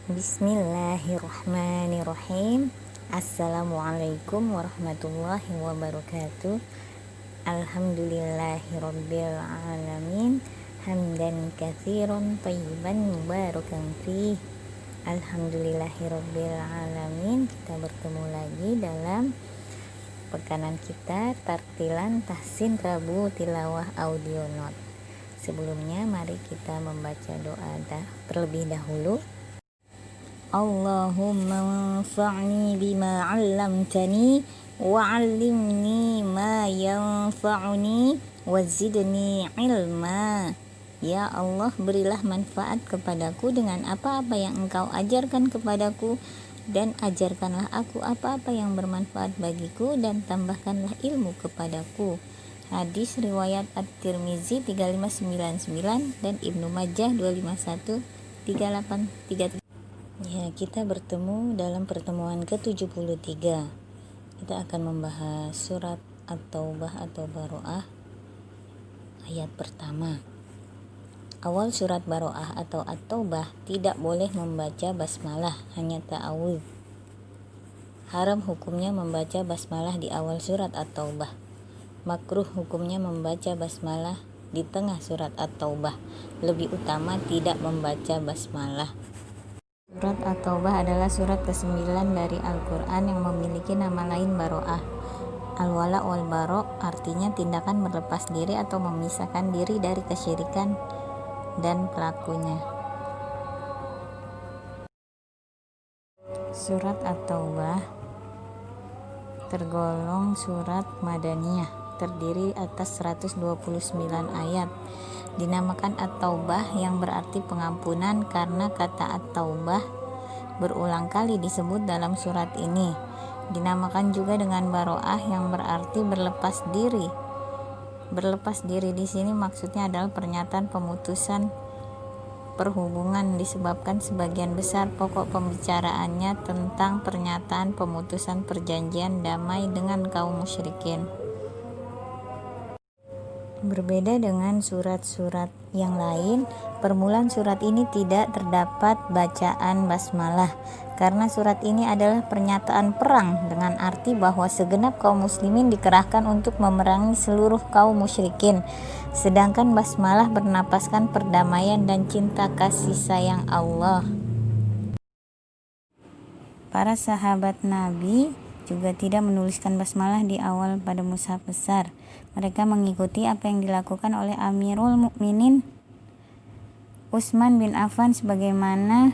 Bismillahirrahmanirrahim. Assalamualaikum warahmatullahi wabarakatuh. Alhamdulillahirabbil alamin. Hamdan katsiran thayyiban mubarakan fih. Alhamdulillahirabbil alamin. Kita bertemu lagi dalam pekanan kita tartilan tahsin Rabu tilawah audio note. Sebelumnya mari kita membaca doa terlebih dahulu. Allahumma anfa'ni bima 'allamtani wa 'allimni ma yanfa'uni wa zidni ilma. Ya Allah, berilah manfaat kepadaku dengan apa-apa yang Engkau ajarkan kepadaku, dan ajarkanlah aku apa-apa yang bermanfaat bagiku, dan tambahkanlah ilmu kepadaku. Hadis riwayat At-Tirmizi 3599 dan Ibnu Majah 251 3833. Ya, kita bertemu dalam pertemuan ke-73. Kita akan membahas surat At-Taubah atau Baroah ayat pertama. Awal surat Baroah atau At-Taubah tidak boleh membaca basmalah, hanya ta'awudz. Haram hukumnya membaca basmalah di awal surat At-Taubah. Makruh hukumnya membaca basmalah di tengah surat At-Taubah. Lebih utama tidak membaca basmalah. Surat At-Taubah adalah surat ke-9 dari Al-Quran yang memiliki nama lain Baroah. Al-Wala wal Baro artinya tindakan berlepas diri atau memisahkan diri dari kesyirikan dan pelakunya. Surat At-Taubah tergolong surat Madaniyah, terdiri atas 129 ayat. Dinamakan At-Taubah yang berarti pengampunan karena kata At-Taubah berulang kali disebut dalam surat ini. Dinamakan juga dengan Baroah yang berarti berlepas diri. Berlepas diri di sini maksudnya adalah pernyataan pemutusan perhubungan, disebabkan sebagian besar pokok pembicaraannya tentang pernyataan pemutusan perjanjian damai dengan kaum musyrikin. Berbeda dengan surat-surat yang lain, permulaan surat ini tidak terdapat bacaan basmalah, karena surat ini adalah pernyataan perang dengan arti bahwa segenap kaum muslimin dikerahkan untuk memerangi seluruh kaum musyrikin, sedangkan basmalah bernapaskan perdamaian dan cinta kasih sayang Allah. Para sahabat Nabi juga tidak menuliskan basmalah di awal pada mushaf besar. Mereka mengikuti apa yang dilakukan oleh Amirul Mukminin Utsman bin Affan sebagaimana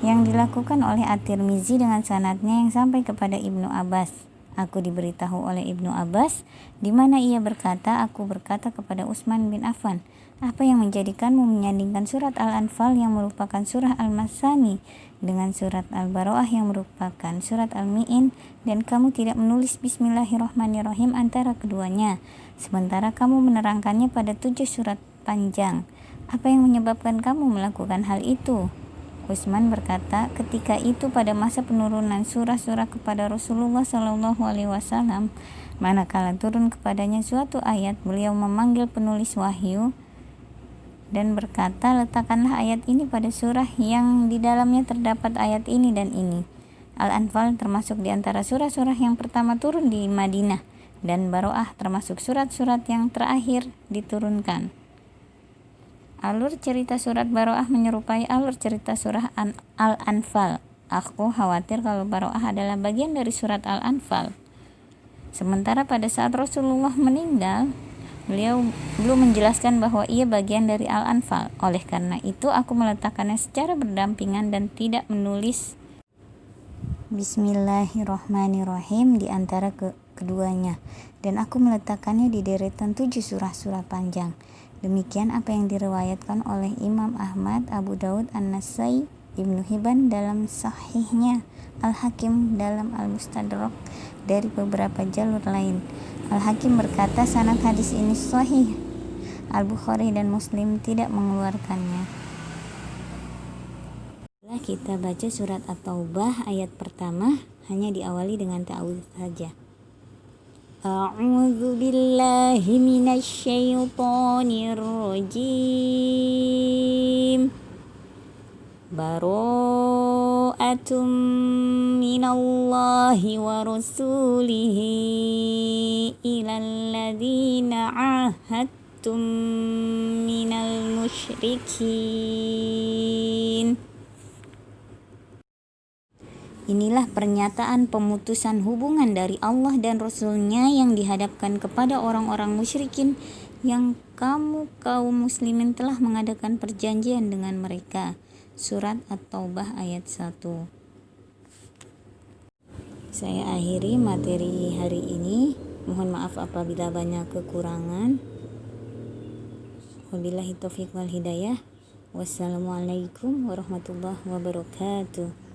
yang dilakukan oleh At-Tirmizi dengan sanadnya yang sampai kepada Ibnu Abbas. Aku diberitahu oleh Ibnu Abbas di mana ia berkata, aku berkata kepada Utsman bin Affan, apa yang menjadikanmu menyandingkan surat Al-Anfal yang merupakan surah Al-Masani dengan surat Al-Baroah yang merupakan surat Al-Mi'in, dan kamu tidak menulis Bismillahirrahmanirrahim antara keduanya, sementara kamu menerangkannya pada 7 surat panjang. Apa yang menyebabkan kamu melakukan hal itu? Utsman berkata, ketika itu pada masa penurunan surah-surah kepada Rasulullah SAW, manakala turun kepadanya suatu ayat, beliau memanggil penulis wahyu dan berkata, letakkanlah ayat ini pada surah yang di dalamnya terdapat ayat ini dan ini. Al-Anfal termasuk di antara surah-surah yang pertama turun di Madinah, dan Baroah termasuk surat-surat yang terakhir diturunkan. Alur cerita surat Baroah menyerupai alur cerita surah Al-Anfal. Aku khawatir kalau Baroah adalah bagian dari surat Al-Anfal. Sementara pada saat Rasulullah meninggal, beliau belum menjelaskan bahwa ia bagian dari Al-Anfal. Oleh karena itu, aku meletakkannya secara berdampingan dan tidak menulis Bismillahirrahmanirrahim di antara keduanya. Dan aku meletakkannya di deretan 7 surah-surah panjang. Demikian apa yang diriwayatkan oleh Imam Ahmad, Abu Daud, An-Nasai, Ibnu Hibban dalam sahihnya, Al-Hakim dalam Al-Mustadrak dari beberapa jalur lain. Al-Hakim berkata sanad hadis ini sahih. Al-Bukhari dan Muslim tidak mengeluarkannya. Setelah kita baca surat At-Taubah ayat pertama, hanya diawali dengan ta'awudz saja. A'udzu billahi minasyaitonir rajim. 'Baro'atun bara'atum minallahi wa rasulihi ilal ladzina ahadtum minal musyrikin. Inilah pernyataan pemutusan hubungan dari Allah dan Rasul-Nya yang dihadapkan kepada orang-orang musyrikin yang kamu kaum muslimin telah mengadakan perjanjian dengan mereka. Surat At-Taubah ayat 1. Saya akhiri materi hari ini. Mohon maaf apabila banyak kekurangan. Wabillahi taufiq wal hidayah. Wassalamualaikum warahmatullahi wabarakatuh.